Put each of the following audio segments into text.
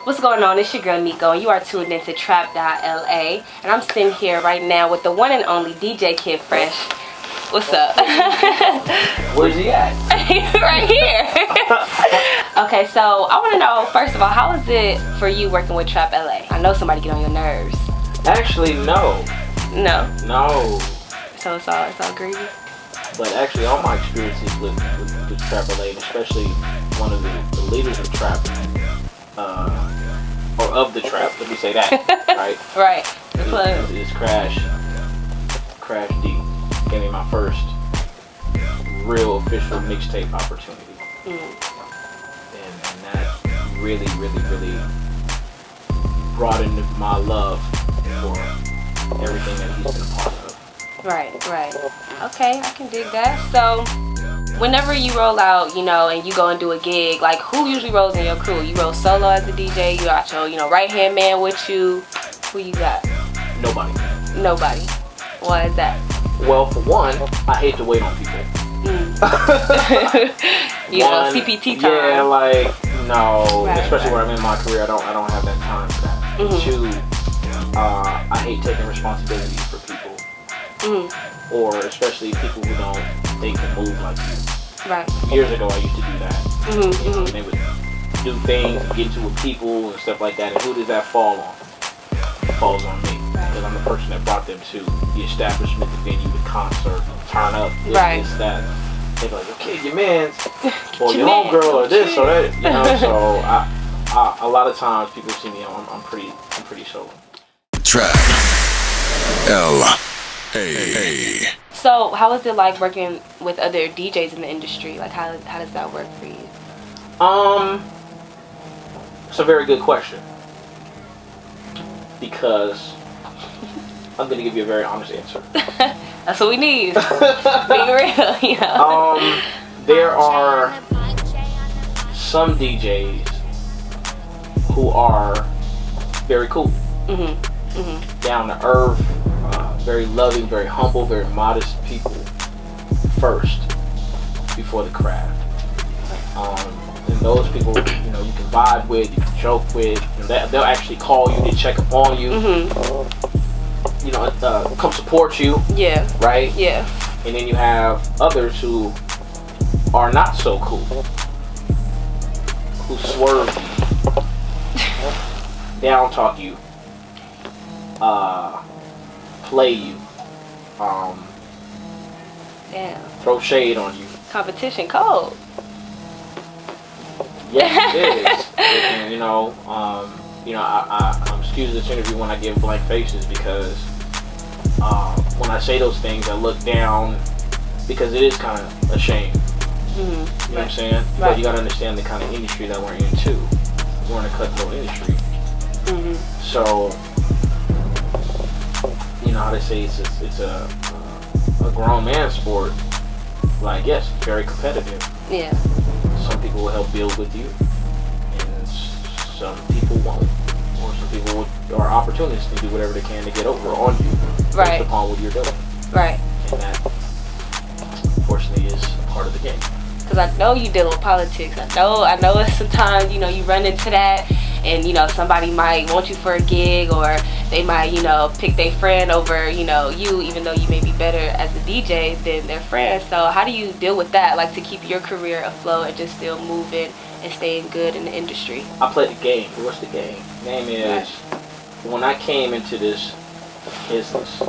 What's going on? It's your girl Nico, and you are tuned into trap.LA. And I'm sitting here right now with the one and only DJ Kid Fresh. What's up? Where's he at? Right here. Okay, so I want to know, first of all, how is it for you working with trap.LA? I know somebody get on your nerves. Actually, no. No? No. So it's all greasy? But actually, all my experiences with trap.LA, and especially one of the leaders of trap, or of the trap, let me say that, right? Right. Is Crash D. Gave me my first real official mixtape opportunity. And that really broadened my love for everything that he's been a part of. Right. Okay, I can dig that. So, whenever you roll out, and you go and do a gig, like, who usually rolls in your crew? You roll solo as a DJ? You got your, right-hand man with you? Who you got? Nobody. Why is that? Well, for one, I hate to wait on people. CPT time. Yeah, like, no. Right, especially where I'm in my career, I don't have that time for that. Two, I hate taking responsibility for people. Or especially people who don't think and move like you. Right. Years ago, I used to do that. And they would do things and get into with people and stuff like that. And who does that fall on? It falls on me. Because I'm the person that brought them to the establishment, the venue, the concert, turn up, this, that. They're like, okay, your man's, or your homegirl, or this, or that. So a lot of times people see me, I'm pretty solo. trap.LA. So, how is it like working with other DJs in the industry? Like, how does that work for you? It's a very good question. Because I'm going to give you a very honest answer. That's what we need. Being real, There are some DJs who are very cool. Down to earth, very loving, very humble, very modest people first, before the craft. And those people, you can vibe with, you can joke with, they'll actually call you to check up on you. Come support you. Yeah. Right? Yeah. And then you have others who are not so cool, who swerve you, down talk you, play you, throw shade on you. Competition cold. Yes, it is. And, I'm excused this interview when I give blank faces because when I say those things, I look down because it is kind of a shame. You know what I'm saying? Right. But you got to understand the kind of industry that we're in too. We're in a cutthroat industry. So, how they say it's a grown man sport. Like, yes, it's very competitive. Yeah. Some people will help build with you, and some people won't. Or some people are opportunists and do whatever they can to get over on you, based upon what you're doing. Right. And that, unfortunately, is a part of the game. Because I know you deal with politics. I know sometimes, you run into that, and, somebody might want you for a gig, or they might, pick their friend over, you, even though you may be better as a DJ than their friend. So how do you deal with that, like, to keep your career afloat and just still moving and staying good in the industry? I play the game. What's the game? The game is, when I came into this business,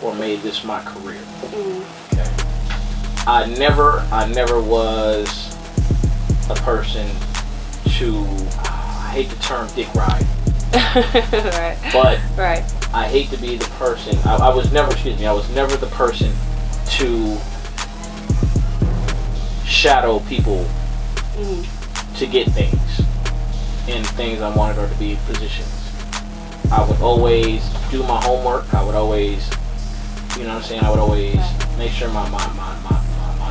or made this my career, okay, I never was a person to, I hate the term dick ride. Right. But right. I hate to be the person, I was never the person to shadow people to get things in things I wanted, or to be positions. I would always do my homework. I would always, I would always make sure my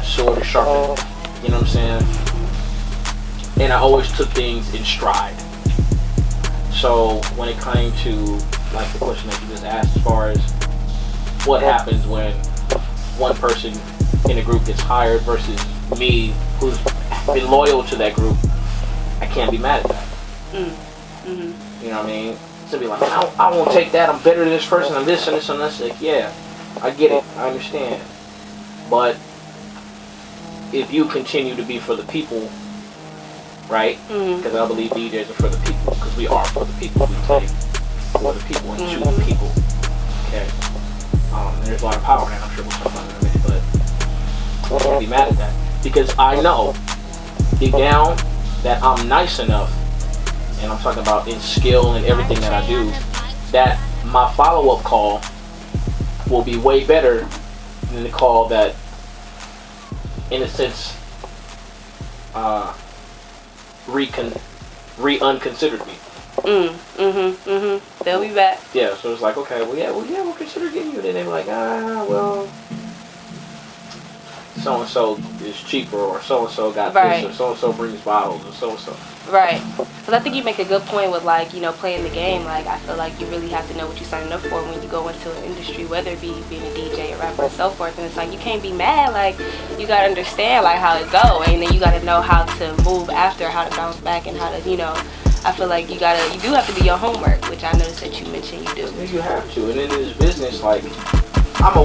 sword is sharpened. You know what I'm saying? And I always took things in stride. So when it came to, like, the question that you just asked, as far as what happens when one person in a group gets hired versus me, who's been loyal to that group, I can't be mad at that. You know what I mean? To be like, I won't take that. I'm better than this person. I'm this and this and this. Like, yeah, I get it. I understand. But if you continue to be for the people, right? Because I believe DJs are for the people. Because we are for the people. We play for the people and to the people. Okay. There's a lot of power in that. I'm sure we'll talk about it in a minute. But I can't be mad at that. Because I know deep down that I'm nice enough, and I'm talking about in skill and everything that I do, that my follow-up call will be way better than the call that, in a sense, unconsidered me. They'll be back. Yeah, so it's like, okay, we'll consider getting you. Then they're like, well, so and so is cheaper, or so and so got this, or so and so brings bottles, or so and so. Right. Because I think you make a good point with, like, you know, playing the game. Like, I feel like you really have to know what you're signing up for when you go into an industry, whether it be being a DJ, a rapper, and so forth. And it's like, you can't be mad. Like, you got to understand, like, how it go. And then you got to know how to move after, how to bounce back, and how to, you know, I feel like you do have to do your homework, which I noticed that you mentioned you do. Yeah, you have to. And in this business, like, I'm a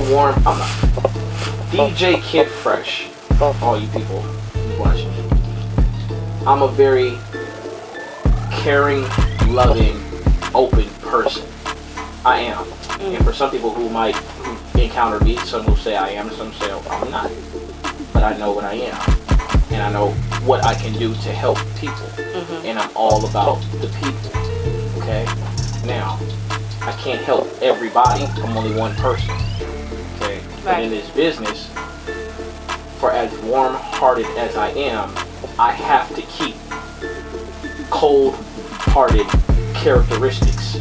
DJ Kid Fresh, all you people who's watching. I'm a very caring, loving, open person. I am. And for some people who might encounter me, some will say I am, some say I'm not. But I know what I am. And I know what I can do to help people. And I'm all about the people. Okay? Now, I can't help everybody. I'm only one person. Okay? But in this business, for as warm-hearted as I am, I have to keep cold-hearted characteristics.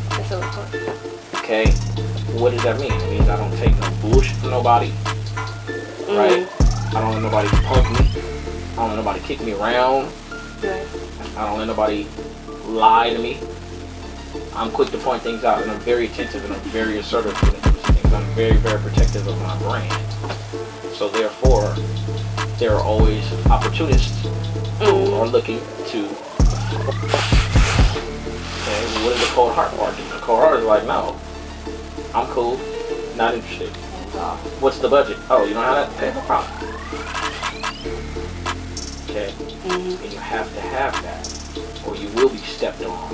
That's so important. Okay? What does that mean? It means I don't take no bullshit from nobody. Right? I don't let nobody punk me. I don't let nobody kick me around. Right. I don't let nobody lie to me. I'm quick to point things out, and I'm very attentive, and I'm very assertive when it comes to things. I'm very, very protective of my brand. So therefore, there are always opportunists who are looking to, okay, what is the cold heart part? The cold heart is like, no, I'm cool, not interested. What's the budget? Oh, you don't have that? Okay, no problem. Okay? And you have to have that, or you will be stepped on.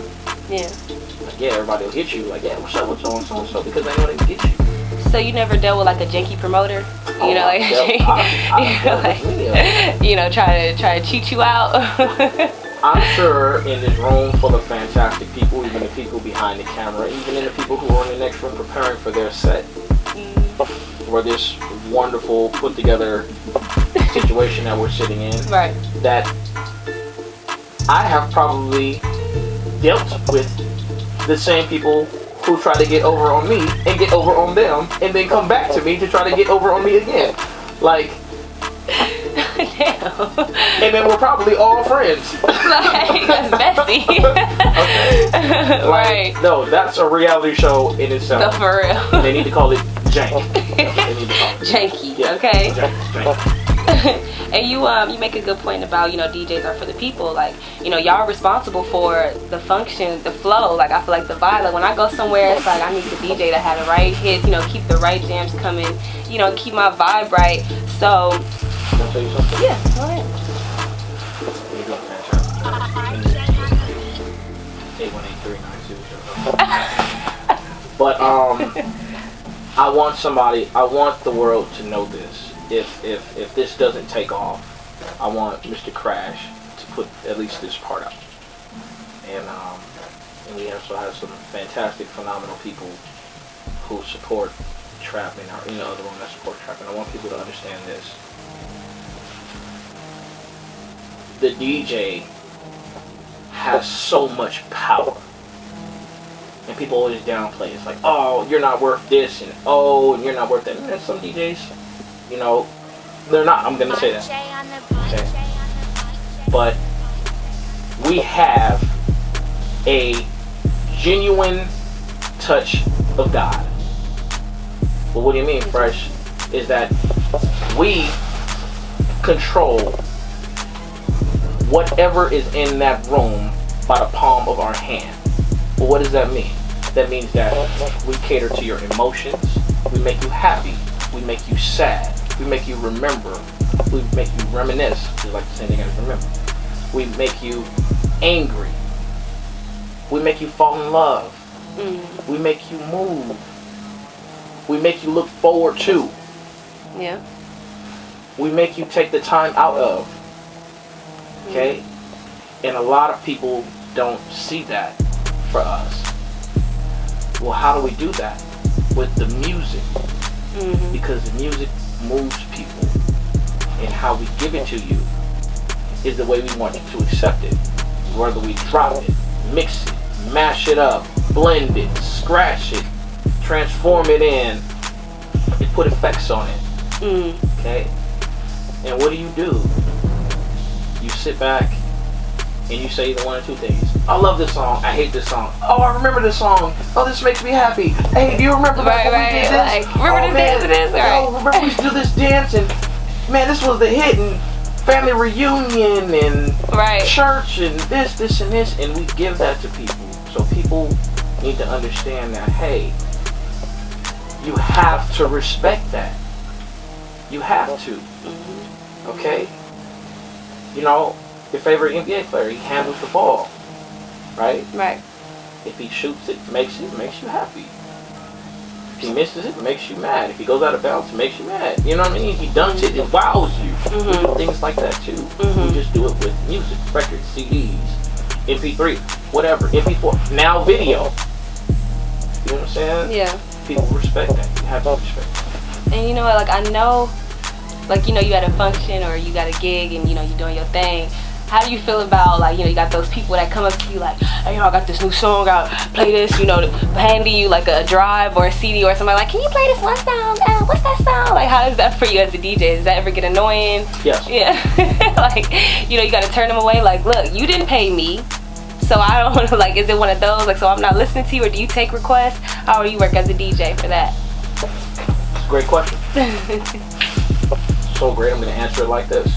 Yeah. Like, yeah, everybody will hit you, like, yeah, what's up with so and so and so, because they know they can get you. So you never dealt with like a janky promoter, you know, like, you know, try to cheat you out. I'm sure in this room full of fantastic people, even the people behind the camera, even in the people who are in the next room preparing for their set, for this wonderful put together situation that we're sitting in, right? That I have probably dealt with the same people who try to get over on me and get over on them and then come back to me to try to get over on me again. Like, damn. And then we're probably all friends. Like, that's messy. Okay. Like, right. No, that's a reality show in itself. No, for real. They need to call it jank. They need to call it. Janky, Yeah. Okay. Jank. And you make a good point about, you know, DJs are for the people. Like, you know, y'all are responsible for the function, the flow. Like, I feel like the vibe. Like, when I go somewhere, it's like I need the DJ to have the right hits, you know, keep the right jams coming, you know, keep my vibe right. So, Can I tell you something? yeah, go ahead. You're doing fantastic. 818-392. But I want the world to know this. If this doesn't take off, I want Mr. Crash to put at least this part out. And we also have some fantastic, phenomenal people who support trap and are in the other room that support trap. And I want people to understand this. The DJ has so much power. And people always downplay it. It's like, oh, you're not worth this, and oh, and you're not worth that. And some DJs, you know, they're not. I'm going to say that. Okay. But we have a genuine touch of God. Well, what do you mean, Fresh? Is that we control whatever is in that room by the palm palm of our hand. Well, what does that mean? That means that we cater to your emotions. We make you happy. We make you sad. We make you remember. We make you reminisce, which is like the same thing as remember. We make you angry. We make you fall in love. We make you move. We make you look forward to. Yeah. We make you take the time out of. Okay? And a lot of people don't see that for us. Well, how do we do that? With the music. Because the music moves people. And how we give it to you is the way we want you to accept it. Whether we drop it, mix it, mash it up, blend it, scratch it, transform it in, and put effects on it. Okay? And what do? You sit back and you say either one or two things. I love this song. I hate this song. Oh, I remember this song. Oh, this makes me happy. Hey, do you remember that when we did this? Like, remember this dance? Oh, remember we used to do this dance and man, this was the hit and family reunion and church and this and this, and we give that to people. So people need to understand that, hey, you have to respect that. You have to. Okay? You know, your favorite NBA player, he handles the ball. Right? Right. If he shoots it makes you happy. If he misses it makes you mad. If he goes out of bounds, it makes you mad. You know what I mean? If he dunks it, it wows you. We do things like that too. We just do it with music, records, CDs, MP3, whatever, MP4, now video. You know what I'm saying? Yeah. People respect that. You have to respect that. And you know what, like I know, like you know you at a function or you got a gig and you know you're doing your thing. How do you feel about, like, you know, you got those people that come up to you like, hey, you know, I got this new song out, play this, you know, handing you like a drive or a CD or something like, can you play this one song? What's that song? Like, how is that for you as a DJ? Does that ever get annoying? Yes. Yeah. Like, you know, you got to turn them away. Like, look, you didn't pay me, so I don't want to, like, is it one of those? Like, so I'm not listening to you, or do you take requests? How do you work as a DJ for that? It's a great question. So great, I'm going to answer it like this.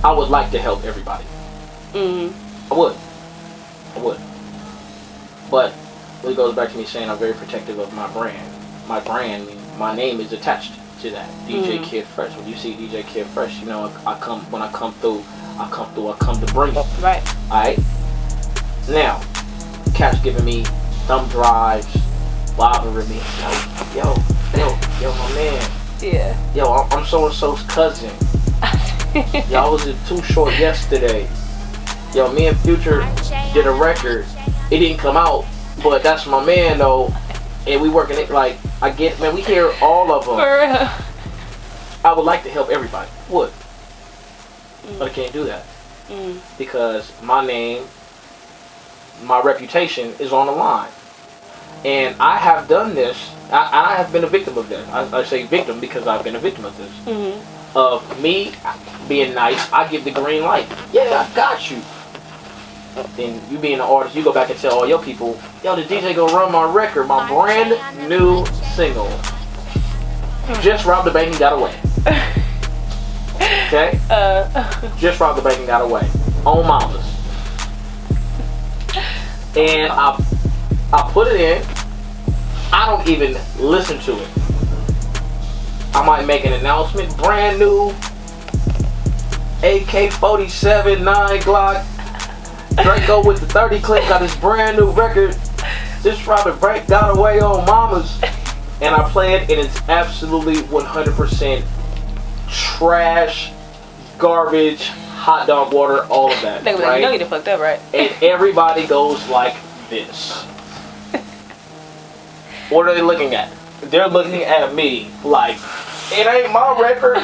I would like to help everybody. I would. But it goes back to me saying I'm very protective of my brand. My brand, my name is attached to that. DJ Kid Fresh. When you see DJ Kid Fresh, you know I come through to bring it. Right. Alright? Now, cats giving me thumb drives, bothering me. Yo, my man. Yeah. Yo, I'm so-and-so's cousin. Yo, I was Too Short yesterday. Yo, me and Future did a record. It didn't come out, but that's my man though. And we working it like, I get, man, we hear all of them. For real. I would like to help everybody. Would. But I can't do that. Because my name, my reputation is on the line. And I have done this. I have been a victim of this. I say victim because I've been a victim of this. Of me being nice, I give the green light. Yeah, I got you. Then you being an artist, you go back and tell all your people, yo, the DJ gonna run my record, my brand new single. Just robbed the bank and got away. Okay? Just robbed the bank and got away. On mamas. And I put it in. I don't even listen to it. I might make an announcement, brand new AK-47 9 Glock Draco with the 30 clip, got his brand new record. This Robert Break got away on mamas. And I play it and it's absolutely 100% trash, garbage, hot dog water, all of that. They were like, you know you done fucked up, right? And everybody goes like this. What are they looking at? They're looking at me like, it ain't my record.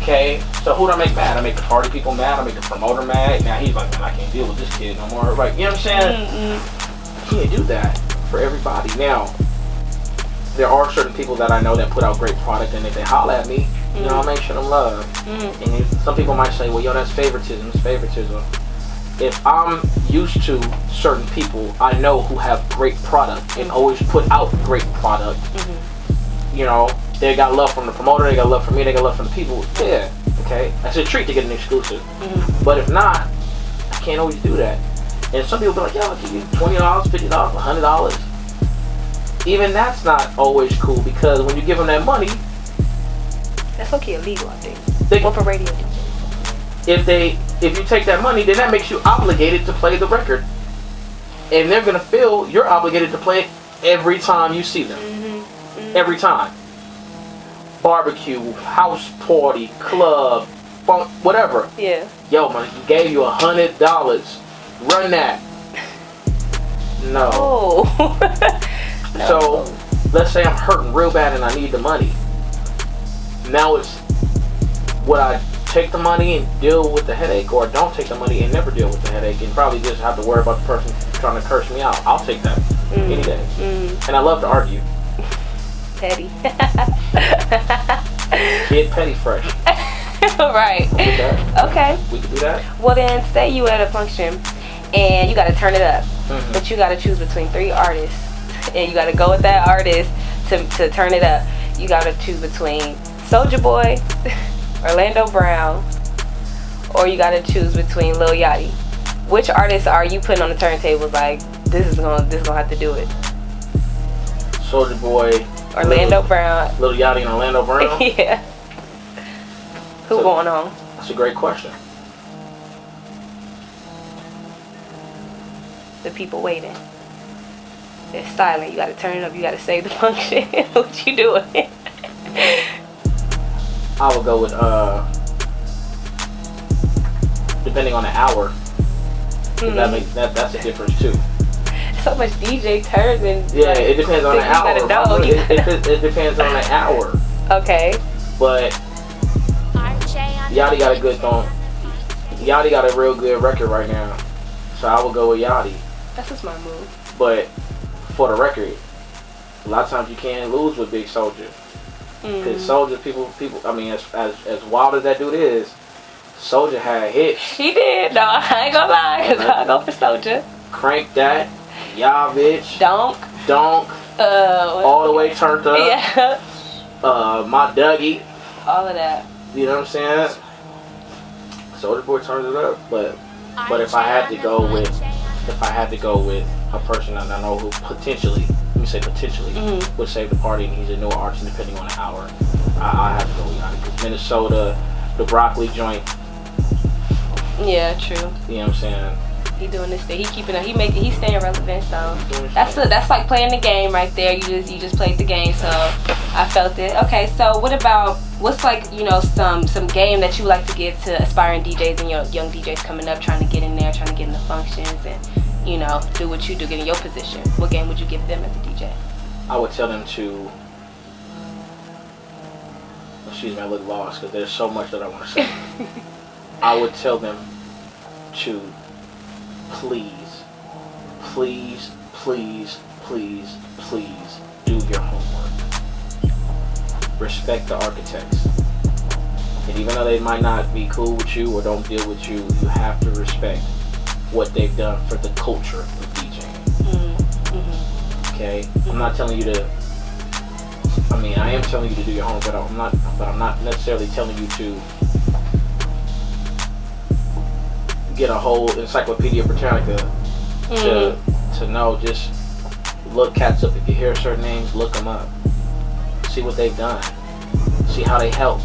Okay, so who do I make mad? I make the party people mad. I make the promoter mad. Now he's like, man, I can't deal with this kid no more. Right? You know what I'm saying? You can't do that for everybody. Now, there are certain people that I know that put out great product, and if they holler at me, you know, I make sure them love. And some people might say, well, yo, that's favoritism. It's favoritism. If I'm used to certain people I know who have great product and always put out great product, you know, they got love from the promoter, they got love from me, they got love from the people. Yeah, Okay, that's a treat to get an exclusive. But if not, I can't always do that. And some people be like, yo, I'll give you $20, $50, $100. Even that's not always cool, because when you give them that money, that's okay, illegal, I think. What for radio DJs? If you take that money, then that makes you obligated to play the record, and they're gonna feel you're obligated to play it every time you see them. Every time. Barbecue, house party, club, funk, whatever. Yeah. Yo, man, he gave you $100. Run that. No. Oh. No. So, let's say I'm hurting real bad and I need the money. Now it's, would I take the money and deal with the headache, or don't take the money and never deal with the headache and probably just have to worry about the person trying to curse me out? I'll take that any day. And I love to argue. Petty. Kid Petty Fresh. Right. Okay. We can do that. Well then, say you at a function and you gotta turn it up, but you gotta choose between 3 artists, and you gotta go with that artist to turn it up. You gotta choose between Soulja Boy, Orlando Brown, or you gotta choose between Lil Yachty. Which artist are you putting on the turntables? Like, this is gonna have to do it. Soulja Boy, Orlando Brown, Lil Yachty, and Orlando Brown. Yeah. Who going on? That's a great question. The people waiting. It's silent. You gotta turn it up. You gotta save the function. What you doing? I would go with depending on the hour. That's a difference too. So much DJ turns and yeah, it depends on the hour. It depends on the hour. Okay. But Yachty got a good song. Yachty got a real good record right now, so I would go with Yachty. That's a smart move. But for the record, a lot of times you can't lose with Big Soulja. Because Soulja, people. I mean, as wild as that dude is, Soulja had hits. He did. No, I ain't gonna lie, cause I go for Soulja. Crank That, Yeah Bitch, Donk, all the way turned up. Yeah. My Dougie. All of that. You know what I'm saying? Soulja Boy turns it up, but if I had to go with a person that I know who potentially would save the party, and he's a newer artist, depending on the hour, I have to go with Yachty, because Minnesota, the broccoli joint. Yeah, true. You know what I'm saying? He doing this thing. He keeping up. He's staying relevant. So that's like playing the game right there. You just played the game. So I felt it. Okay. So what's like, you know, some game that you like to give to aspiring DJs and young DJs coming up, trying to get in there, trying to get in the functions, and you know, do what you do, get in your position. What game would you give them as a DJ? I would tell them to. Excuse me, I look lost because there's so much that I want to say. I would tell them to please do your homework. Respect the architects. And even though they might not be cool with you or don't deal with you, you have to respect what they've done for the culture of DJing. Okay? I'm not telling you to, I mean, I am telling you to do your homework, but I'm not necessarily telling you to get a whole Encyclopedia Britannica to know. Just look cats up. If you hear certain names, look them up. See what they've done. See how they helped.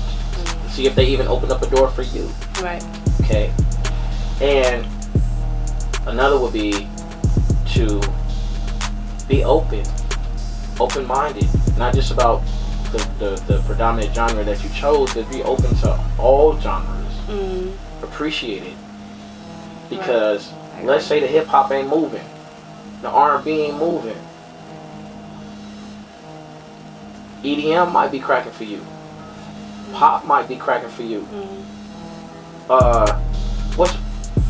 See if they even opened up a door for you. Right. Okay. And another would be to be open-minded, not just about the predominant genre that you chose, but be open to all genres. Appreciate it. Because let's say the hip hop ain't moving, the R&B ain't moving, EDM might be cracking for you, pop might be cracking for you.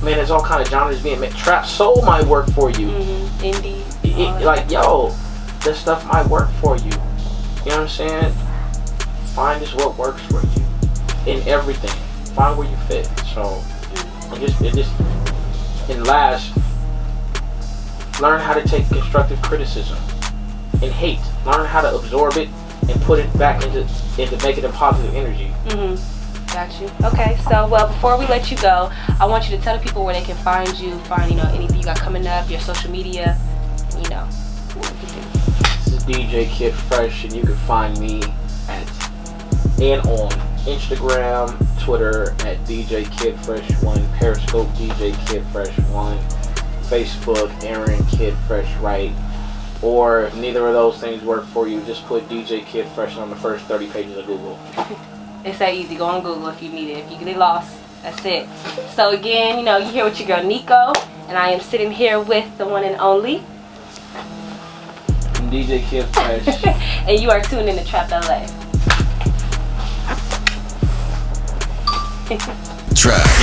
There's all kind of genres being made. Trap soul might work for you. Indie. This stuff might work for you. You know what I'm saying? Find just what works for you in everything. Find where you fit. So and last, learn how to take constructive criticism and hate. Learn how to absorb it and put it back into make it a positive energy. Got you. Okay, so well, before we let you go, I want you to tell the people where they can find you, find, you know, anything you got coming up, your social media, you know. This is DJ Kid Fresh, and you can find me on Instagram, Twitter at DJ Kid Fresh 1, Periscope DJ Kid Fresh 1, Facebook Aaron Kid Fresh Right. Or if neither of those things work for you, just put DJ Kid Fresh on the first 30 pages of Google. It's that easy. Go on Google if you need it. If you get lost, that's it. So again, you know, you here with your girl Nico, and I am sitting here with the one and only DJ Kid Fresh. and you are tuned in to trap.LA. trap.LA.